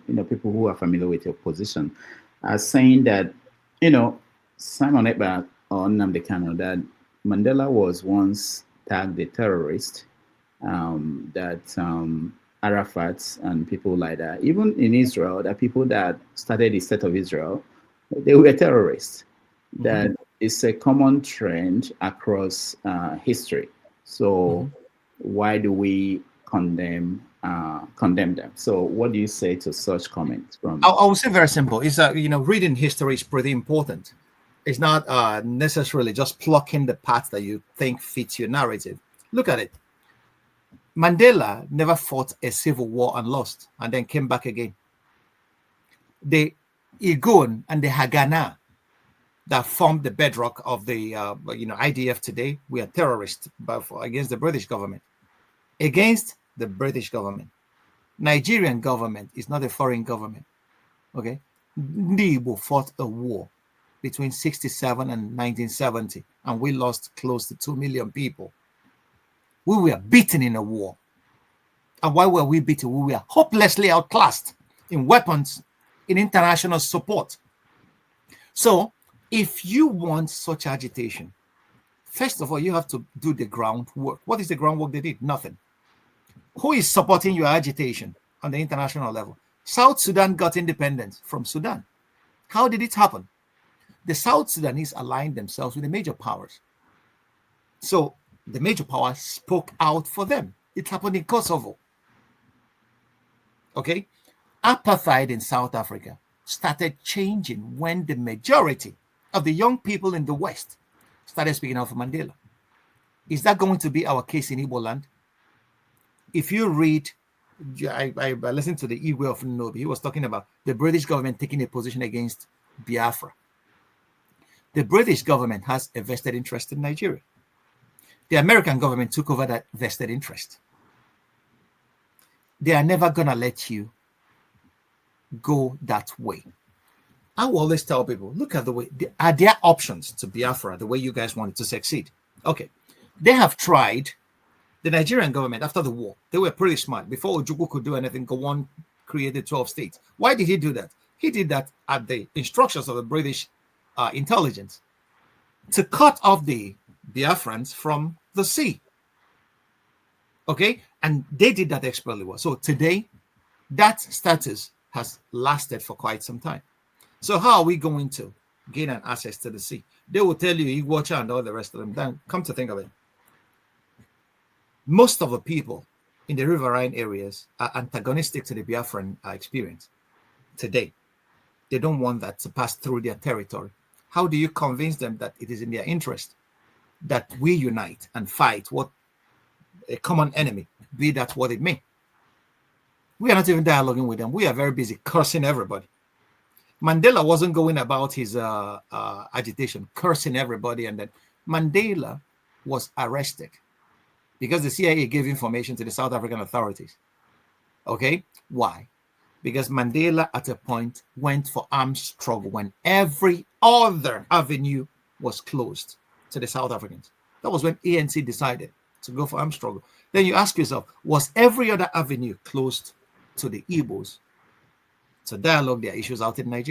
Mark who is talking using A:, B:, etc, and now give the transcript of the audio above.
A: that, people who are familiar with your position are saying that, Simon Ekpa or Nnamdi Kanu, that Mandela was once tagged a terrorist, that Arafat and people like that, even in Israel, that people that started the state of Israel, they were terrorists. That is a common trend across history. So why do we condemn them? So what do you say to such comments from?
B: I would say very simple. Is that reading history is pretty important. It's not necessarily just plucking the parts that you think fits your narrative. Look at it. Mandela never fought a civil war and lost, and then came back again. The Igun and the Haganah that formed the bedrock of the IDF today, we are terrorists against the British government. Against the British government. Nigerian government is not a foreign government. Okay? Ndibo fought a war between 67 and 1970, and we lost close to 2 million people. We were beaten in a war. And why were we beaten? We were hopelessly outclassed in weapons, in international support. So, if you want such agitation, first of all, you have to do the groundwork. What is the groundwork they did? Nothing. Who is supporting your agitation on the international level? South Sudan got independence from Sudan. How did it happen? The South Sudanese aligned themselves with the major powers. So the major powers spoke out for them. It happened in Kosovo. Okay? Apartheid in South Africa started changing when the majority of the young people in the West started speaking out for Mandela. Is that going to be our case in Igbo land? If you read, I listened to the Igwe of Nnobi, he was talking about the British government taking a position against Biafra. The British government has a vested interest in Nigeria. The American government took over that vested interest. They are never going to let you go that way. I will always tell people, look at the way, are there options to Biafra the way you guys wanted to succeed? Okay. They have tried. The Nigerian government, after the war, they were pretty smart. Before Ojukwu could do anything, Gowon created 12 states. Why did he do that? He did that at the instructions of the British intelligence to cut off the Biafrans from the sea. Okay? And they did that expertly well. So today, that status has lasted for quite some time. So how are we going to gain an access to the sea? They will tell you, Iguacha and all the rest of them. Then come to think of it, most of the people in the riverine areas are antagonistic to the Biafran experience today. They don't want that to pass through their territory. How do you convince them that it is in their interest that we unite and fight what a common enemy, be that what it may? We are not even dialoguing with them. We are very busy cursing everybody. Mandela wasn't going about his agitation, cursing everybody, and then Mandela was arrested because the CIA gave information to the South African authorities. Okay? Why? Because Mandela at a point went for armed struggle when every other avenue was closed to the South Africans. That was when ANC decided to go for armed struggle. Then you ask yourself, was every other avenue closed to the Igbos to dialogue their issues out in Nigeria?